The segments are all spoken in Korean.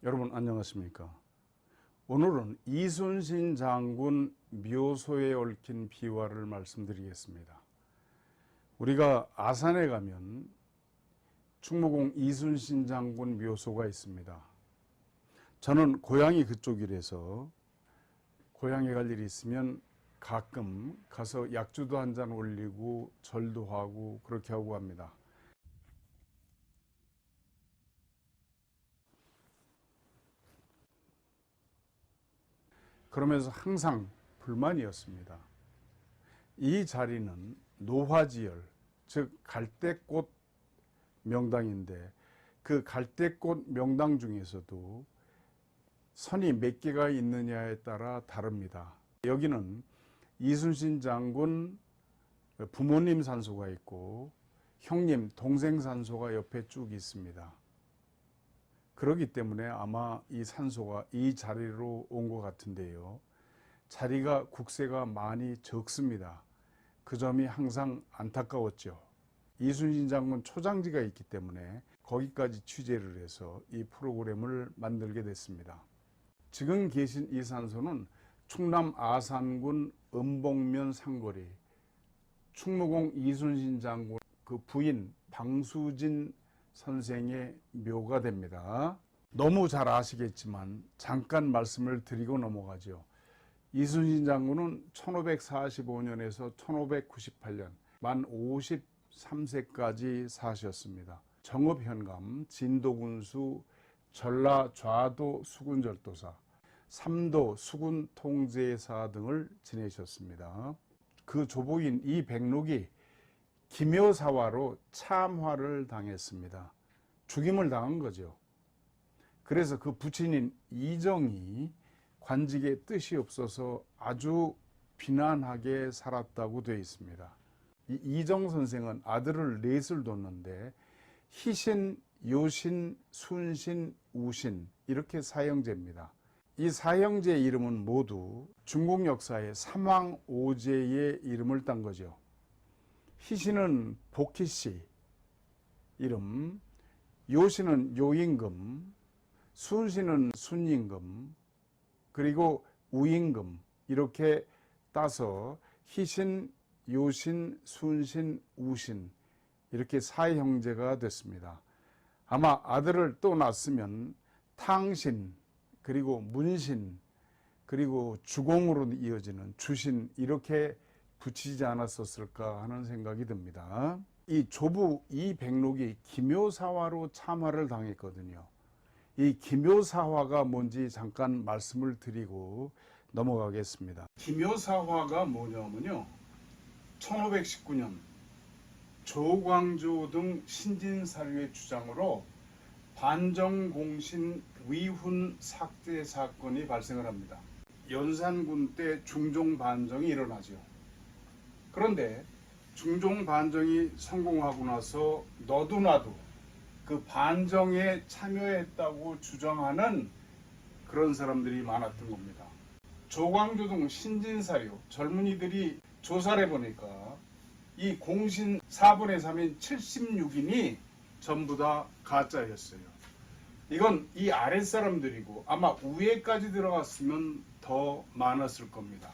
여러분 안녕하십니까? 오늘은 이순신 장군 묘소에 얽힌 비화를 말씀드리겠습니다. 우리가 아산에 가면 충무공 이순신 장군 묘소가 있습니다. 저는 고향이 그쪽이라서 고향에 갈 일이 있으면 가끔 가서 약주도 한 잔 올리고 절도 하고 그렇게 하고 합니다. 그러면서 항상 불만이었습니다. 이 자리는 노화지열, 즉 갈대꽃 명당인데 그 갈대꽃 명당 중에서도 선이 몇 개가 있느냐에 따라 다릅니다. 여기는 이순신 장군 부모님 산소가 있고 형님, 동생 산소가 옆에 쭉 있습니다. 그렇기 때문에 아마 이 산소가 이 자리로 온 것 같은데요. 자리가 국세가 많이 적습니다. 그 점이 항상 안타까웠죠. 이순신 장군 초장지가 있기 때문에 거기까지 취재를 해서 이 프로그램을 만들게 됐습니다. 지금 계신 이 산소는 충남 아산군 은봉면 상거리 충무공 이순신 장군 그 부인 방수진 선생의 묘가 됩니다. 너무 잘 아시겠지만 잠깐 말씀을 드리고 넘어가죠. 이순신 장군은 1545년에서 1598년 만 53세까지 사셨습니다. 정읍현감, 진도군수, 전라 좌도 수군절도사, 삼도 수군통제사 등을 지내셨습니다. 그 조부인 이 백록이 기묘사화로 참화를 당했습니다. 죽임을 당한 거죠. 그래서 그 부친인 이정이 관직에 뜻이 없어서 아주 비난하게 살았다고 되어 있습니다. 이 이정 선생은 아들을 넷을 뒀는데 희신, 요신, 순신, 우신 이렇게 사형제입니다. 이 사형제의 이름은 모두 중국 역사에 삼왕오제의 이름을 딴 거죠. 희신은 복희씨 이름, 요신은 요임금, 순신은 순임금, 그리고 우임금 이렇게 따서 희신, 요신, 순신, 우신 이렇게 사형제가 됐습니다. 아마 아들을 또 낳았으면 탕신, 그리고 문신, 그리고 주공으로 이어지는 주신 이렇게 붙이지 않았었을까 하는 생각이 듭니다. 이 조부 이 백록이 기묘사화로 참화를 당했거든요. 이 기묘사화가 뭔지 잠깐 말씀을 드리고 넘어가겠습니다. 기묘사화가 뭐냐면요, 1519년 조광조 등 신진사류의 주장으로 반정공신 위훈 삭제 사건이 발생을 합니다. 연산군 때 중종반정이 일어나죠. 그런데 중종반정이 성공하고 나서 너도나도 그 반정에 참여했다고 주장하는 그런 사람들이 많았던 겁니다. 조광조 등 신진사류 젊은이들이 조사를 해보니까 이 공신 4분의 3인 76인이 전부 다 가짜였어요. 이건 이 아랫사람들이고 아마 위에까지 들어갔으면 더 많았을 겁니다.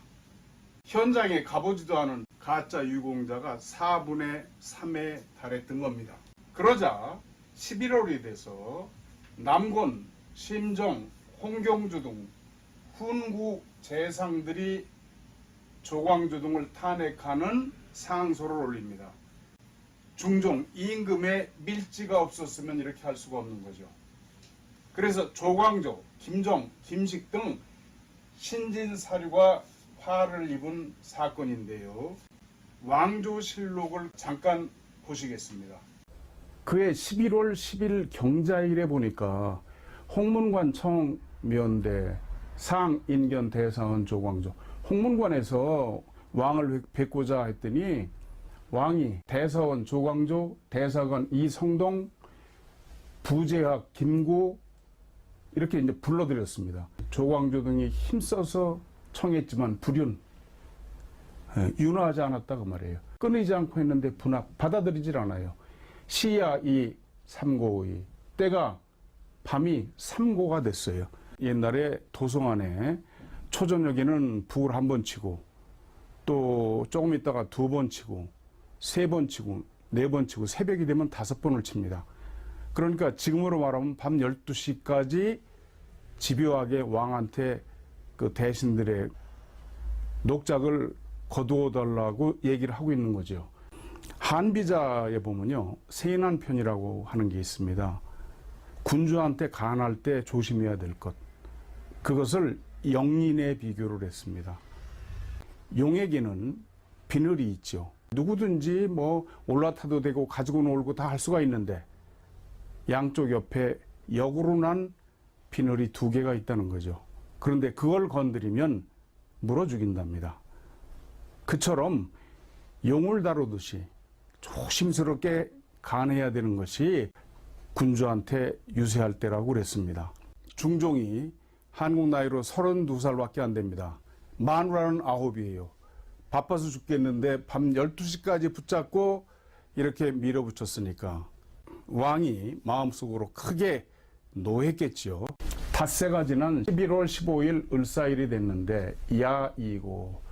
현장에 가보지도 않은 가짜 유공자가 4분의 3에 달했던 겁니다. 그러자 11월이 돼서 남곤, 심정, 홍경주 등 훈구 재상들이 조광조 등을 탄핵하는 상소를 올립니다. 중종 임금의 밀지가 없었으면 이렇게 할 수가 없는 거죠. 그래서 조광조, 김정, 김식 등 신진사류가 화를 입은 사건인데요. 왕조실록을 잠깐 보시겠습니다. 그해 11월 10일 경자일에 보니까 홍문관 청면대 상인견 대사원 조광조, 홍문관에서 왕을 뵙고자 했더니 왕이 대사원 조광조, 대사관 이성동, 부제학 김구 이렇게 이제 불러드렸습니다. 조광조 등이 힘써서 청했지만 불윤, 윤화하지 않았다고 말해요. 끊이지 않고 했는데 받아들이질 않아요. 시야 이 삼고의 때가 밤이 삼고가 됐어요. 옛날에 도성안에 초저녁에는 북을 한 번 치고 또 조금 있다가 두 번 치고 세 번 치고 네 번 치고 새벽이 되면 5번을 칩니다. 그러니까 지금으로 말하면 밤 12시까지 집요하게 왕한테 그 대신들의 녹작을 거두어 달라고 얘기를 하고 있는 거죠. 한비자에 보면요, 세난편이라고 하는 게 있습니다. 군주한테 간할 때 조심해야 될 것. 그것을 영린에 비교를 했습니다. 용에게는 비늘이 있죠. 누구든지 뭐 올라타도 되고 가지고 놀고 다 할 수가 있는데 양쪽 옆에 역으로 난 비늘이 2개가 있다는 거죠. 그런데 그걸 건드리면 물어 죽인답니다. 그처럼 용을 다루듯이 조심스럽게 간해야 되는 것이 군주한테 유세할 때라고 그랬습니다. 중종이 한국 나이로 32살밖에 안 됩니다. 마누라는 9이에요. 바빠서 죽겠는데 밤 12시까지 붙잡고 이렇게 밀어붙였으니까 왕이 마음속으로 크게 노했겠지요. 닷새가 지난 11월 15일 을사일이 됐는데 야이고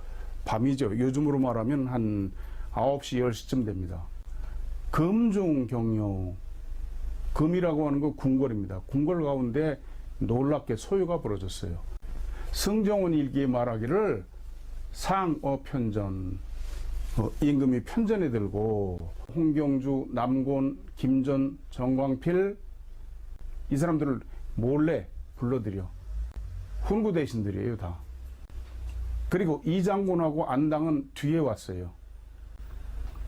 밤이죠. 요즘으로 말하면 한 9시, 10시쯤 됩니다. 금중경요, 금이라고 하는 건 궁궐입니다. 궁궐 가운데 놀랍게 소요가 벌어졌어요. 승정원 일기에 말하기를 상어편전, 임금이 편전에 들고 홍경주, 남곤, 김전, 정광필 이 사람들을 몰래 불러들여. 훈구 대신들이에요, 다. 그리고 이 장군하고 안당은 뒤에 왔어요.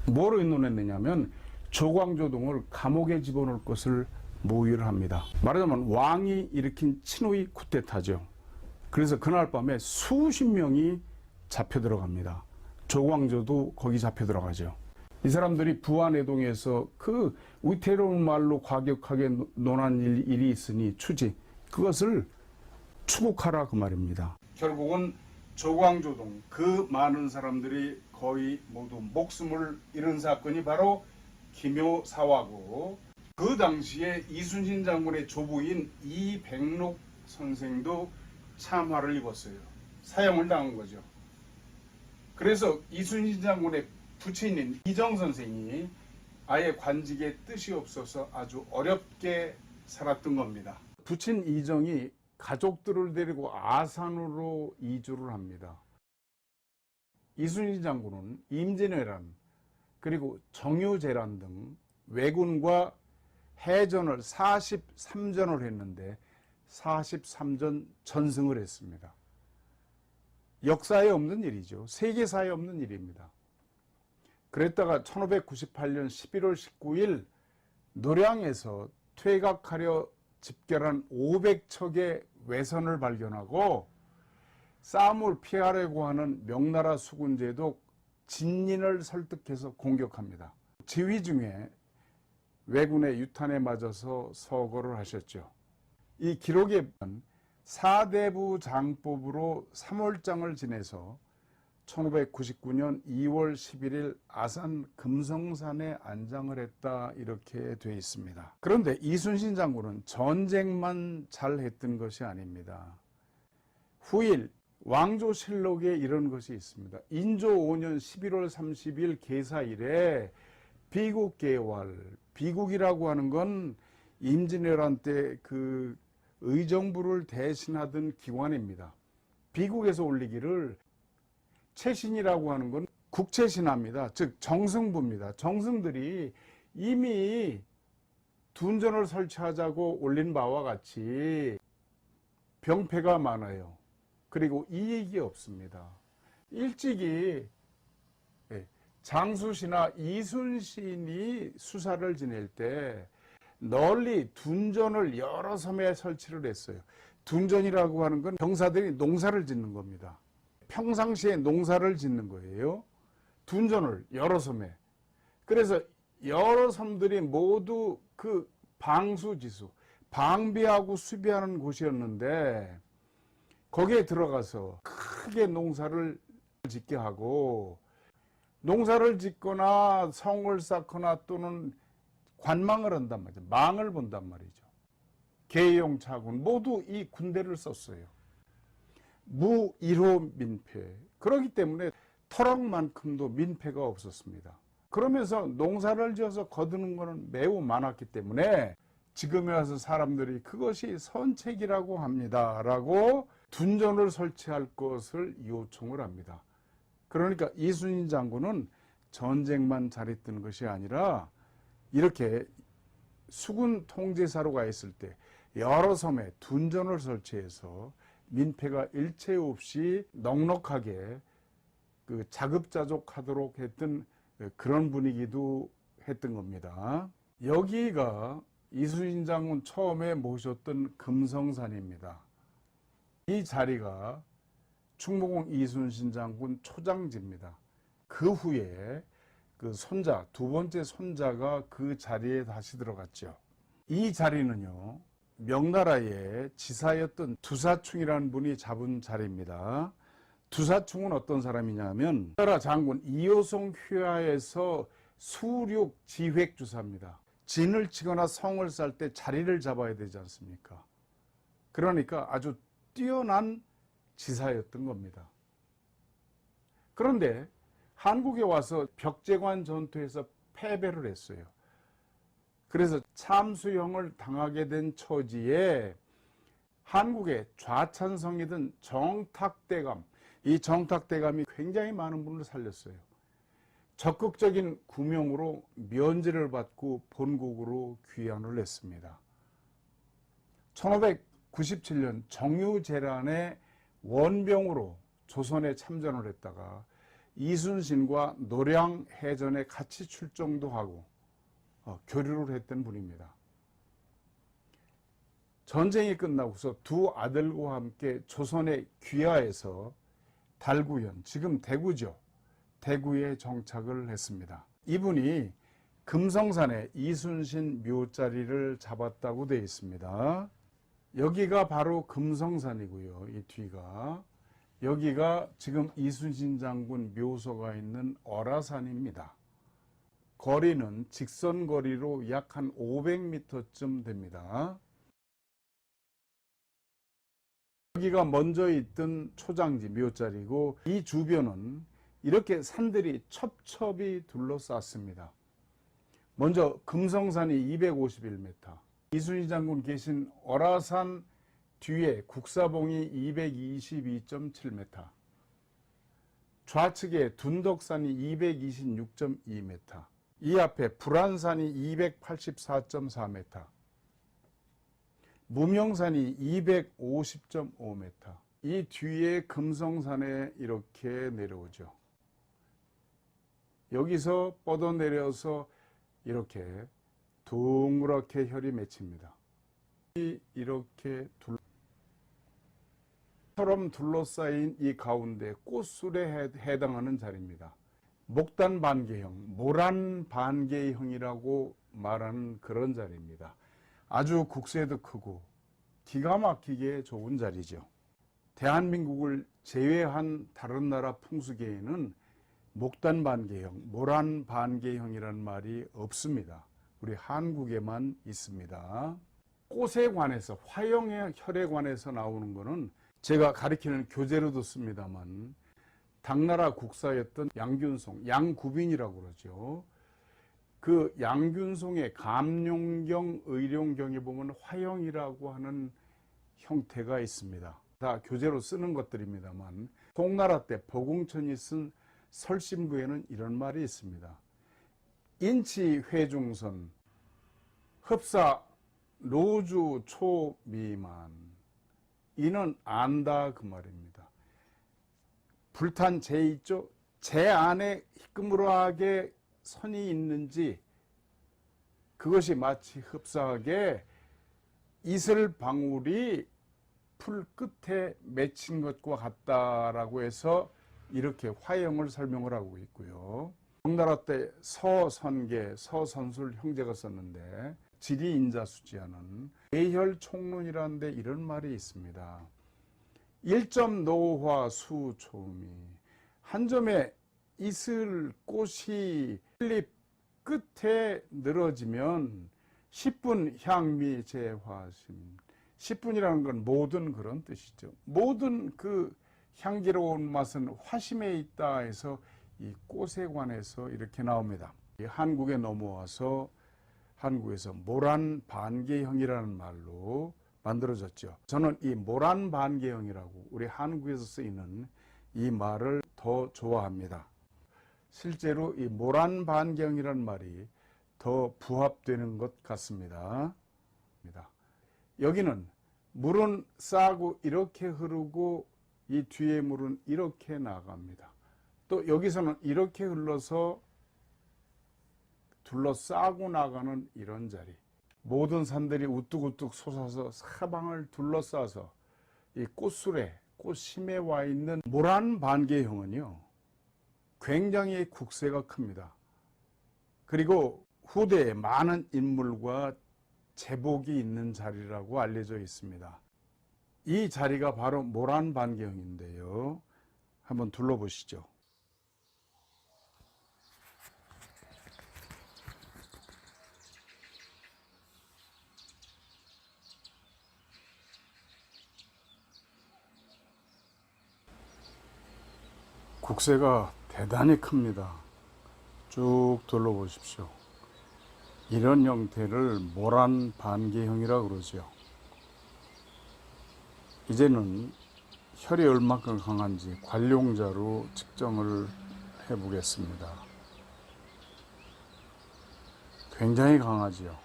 뭐로 의논했느냐면 조광조동을 감옥에 집어넣을 것을 모의를 합니다. 말하자면 왕이 일으킨 친위 쿠데타죠. 그래서 그날 밤에 수십 명이 잡혀 들어갑니다. 조광조도 거기 잡혀 들어가죠. 이 사람들이 부안해동에서 그 위태로운 말로 과격하게 논한 일이 있으니 추지, 그것을 추국하라 그 말입니다. 결국은 조광조동, 그 많은 사람들이 거의 모두 목숨을 잃은 사건이 바로 김효사화고, 그 당시에 이순신 장군의 조부인 이백록 선생도 참화를 입었어요. 사형을 당한 거죠. 그래서 이순신 장군의 부친인 이정 선생이 아예 관직에 뜻이 없어서 아주 어렵게 살았던 겁니다. 부친 이정이 가족들을 데리고 아산으로 이주를 합니다. 이순신 장군은 임진왜란 그리고 정유재란 등 왜군과 해전을 43전을 했는데 43전 전승을 했습니다. 역사에 없는 일이죠. 세계사에 없는 일입니다. 그랬다가 1598년 11월 19일 노량에서 퇴각하려 집결한 500척의 외선을 발견하고 싸움을 피하려고 하는 명나라 수군제도 진린을 설득해서 공격합니다. 지휘 중에 왜군의 유탄에 맞아서 서거를 하셨죠. 이 기록에 보면 사대부 장법으로 3월장을 지내서 1599년 2월 11일 아산 금성산에 안장을 했다, 이렇게 되어 있습니다. 그런데 이순신 장군은 전쟁만 잘했던 것이 아닙니다. 후일 왕조실록에 이런 것이 있습니다. 인조 5년 11월 30일 계사일에 비국개활, 비국이라고 하는 건 임진왜란 때 그 의정부를 대신하던 기관입니다. 비국에서 올리기를 채신이라고 하는 건 국채신합니다. 즉 정승부입니다. 정승들이 이미 둔전을 설치하자고 올린 바와 같이 병폐가 많아요. 그리고 이익이 없습니다. 일찍이 장수시나 이순신이 수사를 지낼 때 널리 둔전을 여러 섬에 설치를 했어요. 둔전이라고 하는 건 병사들이 농사를 짓는 겁니다. 평상시에 농사를 짓는 거예요. 둔전을 여러 섬에. 그래서 여러 섬들이 모두 그 방수지수, 방비하고 수비하는 곳이었는데 거기에 들어가서 크게 농사를 짓게 하고, 농사를 짓거나 성을 쌓거나 또는 관망을 한단 말이죠. 망을 본단 말이죠. 계용 차군 모두 이 군대를 썼어요. 무 1호 민폐. 그렇기 때문에 터럭만큼도 민폐가 없었습니다. 그러면서 농사를 지어서 거두는 것은 매우 많았기 때문에 지금에 와서 사람들이 그것이 선책이라고 합니다 라고 둔전을 설치할 것을 요청을 합니다. 그러니까 이순신 장군은 전쟁만 잘했던 것이 아니라 이렇게 수군 통제사로가 있을 때 여러 섬에 둔전을 설치해서 민폐가 일체 없이 넉넉하게 그 자급자족하도록 했던 그런 분위기도 했던 겁니다. 여기가 이순신 장군 처음에 모셨던 금성산입니다. 이 자리가 충무공 이순신 장군 초장지입니다. 그 후에 그 손자, 두 번째 손자가 그 자리에 다시 들어갔죠. 이 자리는요, 명나라의 지사였던 두사충이라는 분이 잡은 자리입니다. 두사충은 어떤 사람이냐면 명나라 장군 이호송 휘하에서 수륙 지획주사입니다. 진을 치거나 성을 쌓을 때 자리를 잡아야 되지 않습니까? 그러니까 아주 뛰어난 지사였던 겁니다. 그런데 한국에 와서 벽제관 전투에서 패배를 했어요. 그래서 참수형을 당하게 된 처지에 한국의 좌찬성이던 정탁대감, 이 정탁대감이 굉장히 많은 분을 살렸어요. 적극적인 구명으로 면제를 받고 본국으로 귀환을 했습니다. 1597년 정유재란의 원병으로 조선에 참전을 했다가 이순신과 노량해전에 같이 출정도 하고 교류를 했던 분입니다. 전쟁이 끝나고서 두 아들과 함께 조선에 귀화해서 달구현, 지금 대구죠. 대구에 정착을 했습니다. 이분이 금성산에 이순신 묘자리를 잡았다고 되어 있습니다. 여기가 바로 금성산이고요. 이 뒤가. 여기가 지금 이순신 장군 묘소가 있는 어라산입니다. 거리는 직선 거리로 약 한 500m쯤 됩니다. 여기가 먼저 있던 초장지 묘자리고 이 주변은 이렇게 산들이 첩첩이 둘러쌌습니다. 먼저 금성산이 251m, 이순신 장군 계신 어라산 뒤에 국사봉이 222.7m, 좌측에 둔덕산이 226.2m, 이 앞에 불안산이 284.4m, 무명산이 250.5m, 이 뒤에 금성산에 이렇게 내려오죠. 여기서 뻗어내려서 이렇게 동그랗게 혈이 맺힙니다. 이렇게 처럼 둘러싸인 이 가운데 꽃술에 해당하는 자리입니다. 목단 반개형, 모란 반개형이라고 말하는 그런 자리입니다. 아주 국세도 크고 기가 막히게 좋은 자리죠. 대한민국을 제외한 다른 나라 풍수계에는 목단 반개형, 모란 반개형이라는 말이 없습니다. 우리 한국에만 있습니다. 꽃에 관해서, 화형의 혈에 관해서 나오는 것은 제가 가리키는 교재로도 씁니다만 당나라 국사였던 양균송, 양구빈이라고 그러죠. 그 양균송의 감룡경, 의룡경에 보면 화형이라고 하는 형태가 있습니다. 다 교재로 쓰는 것들입니다만 송나라 때 보궁천이 쓴 설심부에는 이런 말이 있습니다. 인치 회중선, 흡사 노주 초미만, 이는 안다 그 말입니다. 불탄 재 있죠? 재 안에 희끄무하게 선이 있는지 그것이 마치 흡사하게 이슬 방울이 풀 끝에 맺힌 것과 같다라고 해서 이렇게 화형을 설명을 하고 있고요. 명나라 때 서선계, 서선술 형제가 썼는데 지리인자수지하는 대혈총론이라는 데 이런 말이 있습니다. 1점 노화 수초미, 한 점의 이슬 꽃이 풀잎 끝에 늘어지면 10분 향미 제화심. 10분이라는 건 모든 그런 뜻이죠. 모든 그 향기로운 맛은 화심에 있다 해서 이 꽃에 관해서 이렇게 나옵니다. 한국에 넘어와서 한국에서 모란반개형이라는 말로 만들어졌죠. 저는 이 모란반개형이라고 우리 한국에서 쓰이는 이 말을 더 좋아합니다. 실제로 이 모란반개형이라는 말이 더 부합되는 것 같습니다. 여기는 물은 싸고 이렇게 흐르고 이 뒤에 물은 이렇게 나갑니다. 또 여기서는 이렇게 흘러서 둘러싸고 나가는 이런 자리. 모든 산들이 우뚝우뚝 솟아서 사방을 둘러싸서 이 꽃술에 꽃심에 와 있는 모란반개형은요, 굉장히 국세가 큽니다. 그리고 후대에 많은 인물과 제복이 있는 자리라고 알려져 있습니다. 이 자리가 바로 모란반개형인데요. 한번 둘러보시죠. 국세가 대단히 큽니다. 쭉 둘러보십시오. 이런 형태를 모란반개형이라고 그러죠. 이제는 혈이 얼마큼 강한지 관룡자로 측정을 해보겠습니다. 굉장히 강하지요.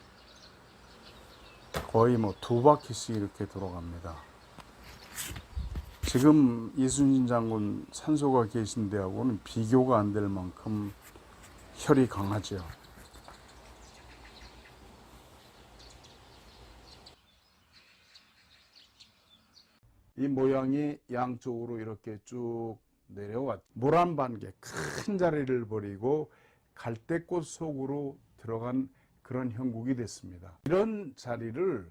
거의 뭐 2바퀴씩 이렇게 돌아갑니다. 지금 이순신 장군 산소가 계신 데하고는 비교가 안 될 만큼 혈이 강하죠. 이 모양이 양쪽으로 이렇게 쭉 내려왔죠. 모란반개 큰 자리를 버리고 갈대꽃 속으로 들어간 그런 형국이 됐습니다. 이런 자리를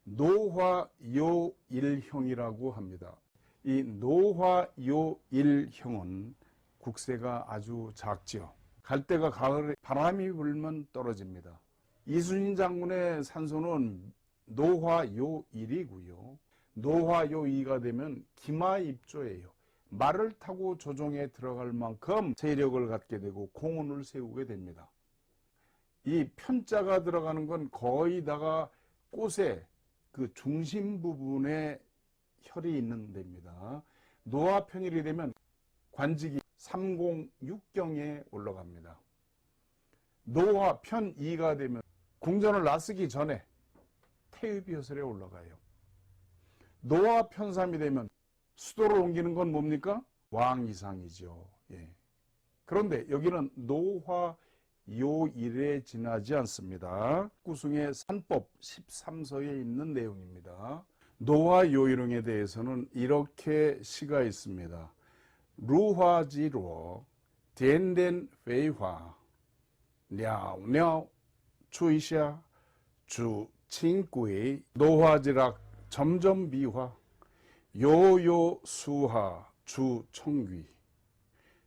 노화요일형이라고 합니다. 이 노화요일형은 국세가 아주 작지요. 갈대가 가을에 바람이 불면 떨어집니다. 이순신 장군의 산소는 노화요일이고요. 노화요이가 되면 기마입조예요. 말을 타고 조정에 들어갈 만큼 세력을 갖게 되고 공원을 세우게 됩니다. 이 편자가 들어가는 건 거의 다가 꽃의 그 중심 부분에 혈이 있는 데입니다. 노화편일이 되면 관직이 306경에 올라갑니다. 노화편이가 되면 궁전을 나서기 전에 태읍여설에 올라가요. 노화편삼이 되면 수도를 옮기는 건 뭡니까? 왕 이상이죠. 예. 그런데 여기는 노화요일에 지나지 않습니다. 구승의 산법 13서에 있는 내용입니다. 노화요일에 대해서는 이렇게 시가 있습니다. 루화지로 덴덴 회화 냐오냐 추이샤 주 칭구의 노화지락 점점 비화 요요 수하 주 청귀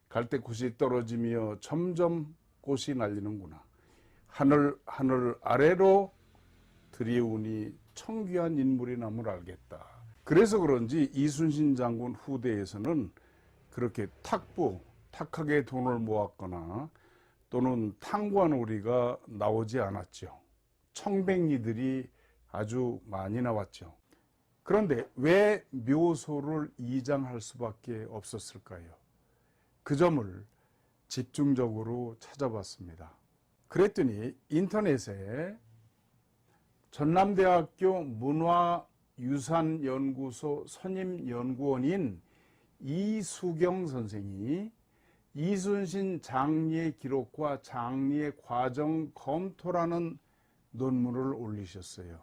갈대꽃이 떨어지며 점점 꽃이 날리는구나. 하늘 아래로 들이우니 청귀한 인물이 남을 알겠다. 그래서 그런지 이순신 장군 후대에서는 그렇게 탁하게 돈을 모았거나 또는 탕구한 오리가 나오지 않았죠. 청백리들이 아주 많이 나왔죠. 그런데 왜 묘소를 이장할 수밖에 없었을까요? 그 점을 집중적으로 찾아봤습니다. 그랬더니 인터넷에 전남대학교 문화유산연구소 선임연구원인 이수경 선생이 이순신 장리의 기록과 장리의 과정 검토라는 논문을 올리셨어요.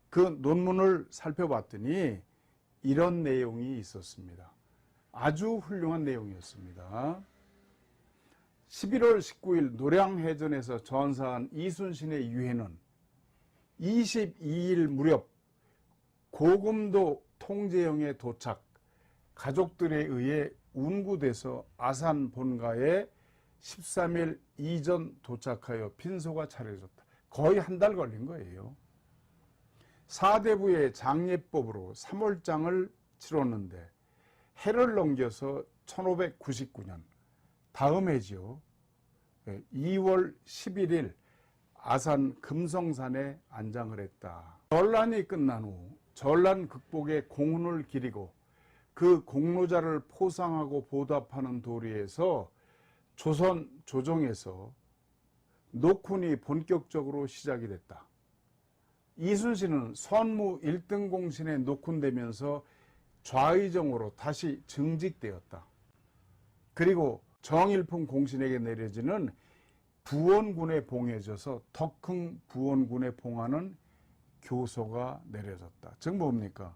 그 논문을 살펴봤더니 이런 내용이 있었습니다. 아주 훌륭한 내용이었습니다. 11월 19일 노량해전에서 전사한 이순신의 유해는 22일 무렵 고금도 통제영에 도착, 가족들에 의해 운구돼서 아산 본가에 13일 이전 도착하여 빈소가 차려졌다. 거의 한 달 걸린 거예요. 사대부의 장례법으로 3월장을 치렀는데 해를 넘겨서 1599년 다음 해죠. 2월 11일 아산 금성산에 안장을 했다. 전란이 끝난 후 전란 극복에 공훈을 기리고 그 공로자를 포상하고 보답하는 도리에서 조선 조정에서 녹훈이 본격적으로 시작이 됐다. 이순신은 선무 1등 공신에 녹훈되면서 좌의정으로 다시 증직되었다. 그리고 정일품 공신에게 내려지는 부원군에 봉해져서 덕흥 부원군에 봉하는 교서가 내려졌다. 즉 뭡니까?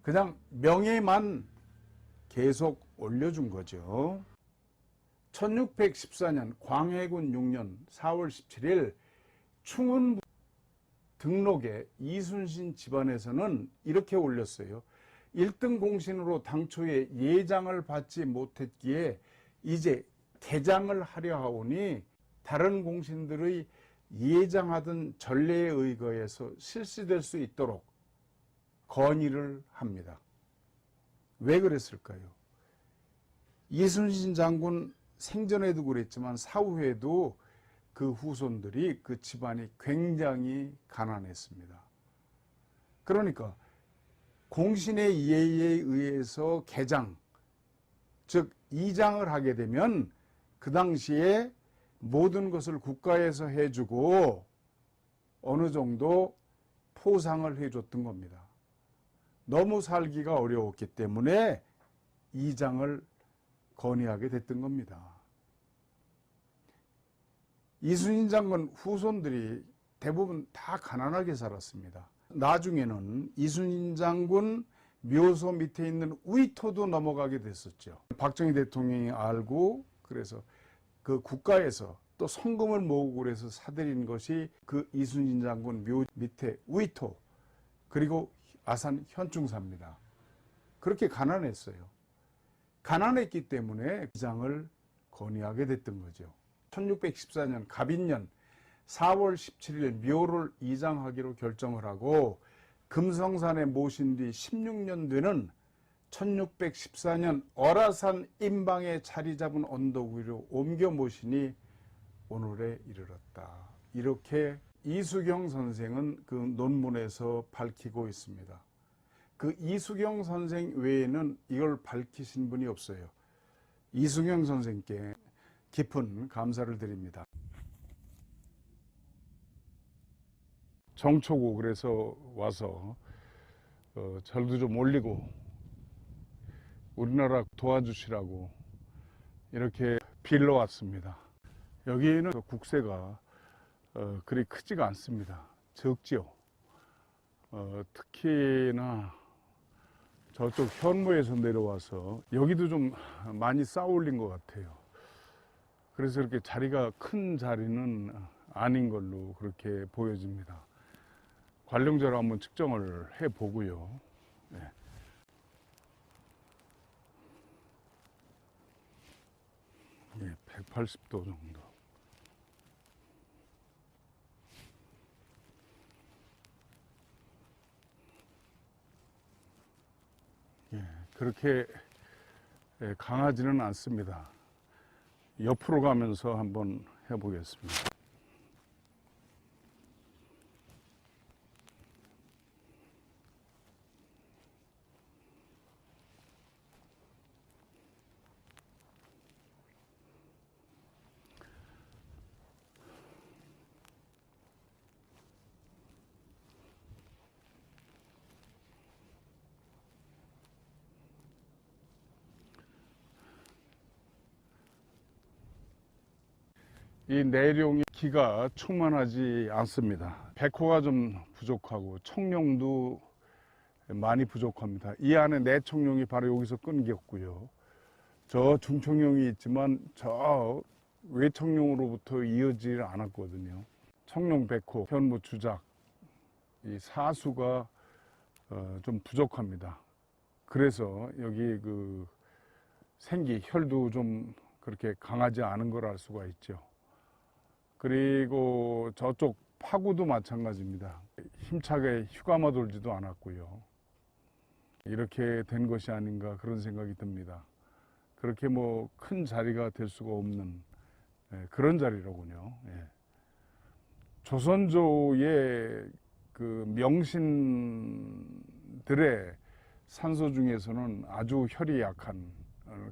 그냥 명예만 계속 올려준 거죠. 1614년 광해군 6년 4월 17일 충은 등록에 이순신 집안에서는 이렇게 올렸어요. 1등 공신으로 당초에 예장을 받지 못했기에 이제 대장을 하려 하오니 다른 공신들의 예장하던 전례에 의거해서 실시될 수 있도록 건의를 합니다. 왜 그랬을까요? 이순신 장군 생전에도 그랬지만 사후에도 그 후손들이 그 집안이 굉장히 가난했습니다. 그러니까 공신의 예의에 의해서 개장, 즉 이장을 하게 되면 그 당시에 모든 것을 국가에서 해주고 어느 정도 포상을 해줬던 겁니다. 너무 살기가 어려웠기 때문에 이장을 건의하게 됐던 겁니다. 이순신 장군 후손들이 대부분 다 가난하게 살았습니다. 나중에는 이순신 장군 묘소 밑에 있는 우이토도 넘어가게 됐었죠. 박정희 대통령이 알고 그래서 그 국가에서 또 성금을 모으고 그래서 사들인 것이 그 이순신 장군 묘 밑에 우이토 그리고 아산 현충사입니다. 그렇게 가난했어요. 가난했기 때문에 이장을 건의하게 됐던 거죠. 1614년 갑인년 4월 17일 묘를 이장하기로 결정을 하고 금성산에 모신 뒤 16년 되는 1614년 어라산 임방에 자리 잡은 언덕 위로 옮겨 모시니 오늘에 이르렀다. 이렇게 이수경 선생은 그 논문에서 밝히고 있습니다. 그 이수경 선생 외에는 이걸 밝히신 분이 없어요. 이수경 선생께 깊은 감사를 드립니다. 정초고 그래서 와서 절도 좀 올리고 우리나라 도와주시라고 이렇게 빌러 왔습니다. 여기는 국세가 그리 크지가 않습니다. 적지요. 특히나 저쪽 현무에서 내려와서 여기도 좀 많이 쌓아 올린 것 같아요. 그래서 이렇게 자리가 큰 자리는 아닌 걸로 그렇게 보여집니다. 관령자로 한번 측정을 해 보고요. 네. 예, 180도 정도. 예, 그렇게 강하지는 않습니다. 옆으로 가면서 한번 해보겠습니다. 이 내룡의 기가 충만하지 않습니다. 백호가 좀 부족하고 청룡도 많이 부족합니다. 이 안에 내청룡이 바로 여기서 끊겼고요. 저 중청룡이 있지만 저 외청룡으로부터 이어지질 않았거든요. 청룡, 백호, 현무, 주작 이 사수가 좀 부족합니다. 그래서 여기 그 생기, 혈도 좀 그렇게 강하지 않은 걸 알 수가 있죠. 그리고 저쪽 파구도 마찬가지입니다. 힘차게 휴가만 돌지도 않았고요. 이렇게 된 것이 아닌가 그런 생각이 듭니다. 그렇게 뭐 큰 자리가 될 수가 없는 그런 자리로군요. 조선조의 그 명신들의 산소 중에서는 아주 혈이 약한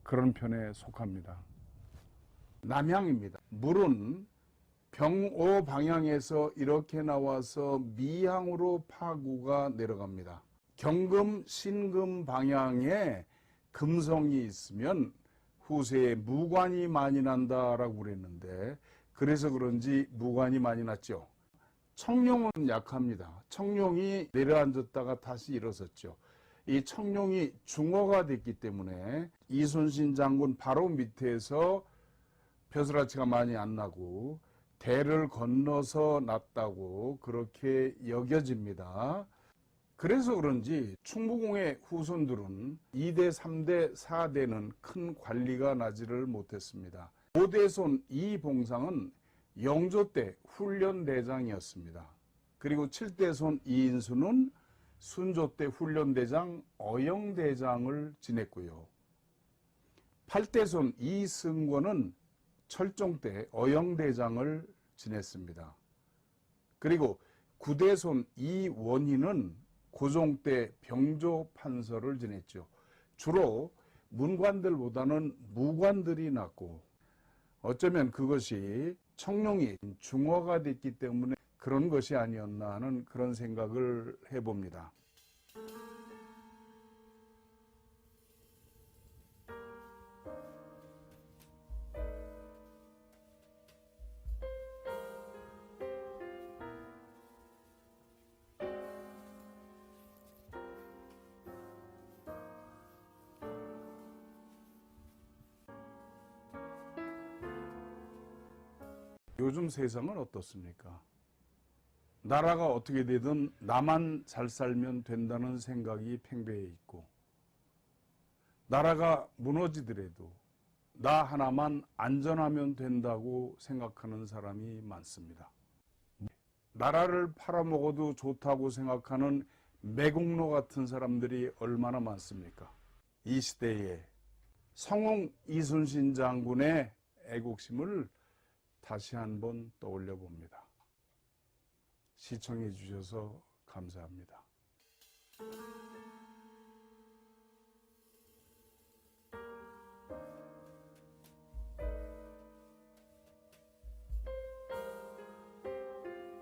그런 편에 속합니다. 남향입니다. 물은 병오 방향에서 이렇게 나와서 미향으로 파구가 내려갑니다. 경금, 신금 방향에 금성이 있으면 후세에 무관이 많이 난다라고 그랬는데, 그래서 그런지 무관이 많이 났죠. 청룡은 약합니다. 청룡이 내려앉았다가 다시 일어섰죠. 이 청룡이 중어가 됐기 때문에 이순신 장군 바로 밑에서 벼슬아치가 많이 안 나고 대를 건너서 났다고 그렇게 여겨집니다. 그래서 그런지 충무공의 후손들은 2대, 3대, 4대는 큰 관리가 나지를 못했습니다. 5대손 이봉상은 영조 때 훈련대장이었습니다. 그리고 7대손 이인수는 순조 때 훈련대장 어영대장을 지냈고요. 8대손 이승권은 철종 때 어영대장을 지냈습니다. 그리고 9대손 이원희는 고종 때 병조판서를 지냈죠. 주로 문관들보다는 무관들이 났고, 어쩌면 그것이 청룡이 중어가 됐기 때문에 그런 것이 아니었나 하는 그런 생각을 해봅니다. 요즘 세상은 어떻습니까? 나라가 어떻게 되든 나만 잘 살면 된다는 생각이 팽배해 있고, 나라가 무너지더라도 나 하나만 안전하면 된다고 생각하는 사람이 많습니다. 나라를 팔아먹어도 좋다고 생각하는 매국노 같은 사람들이 얼마나 많습니까? 이 시대에 성웅 이순신 장군의 애국심을 다시 한번 떠올려 봅니다. 시청해 주셔서 감사합니다.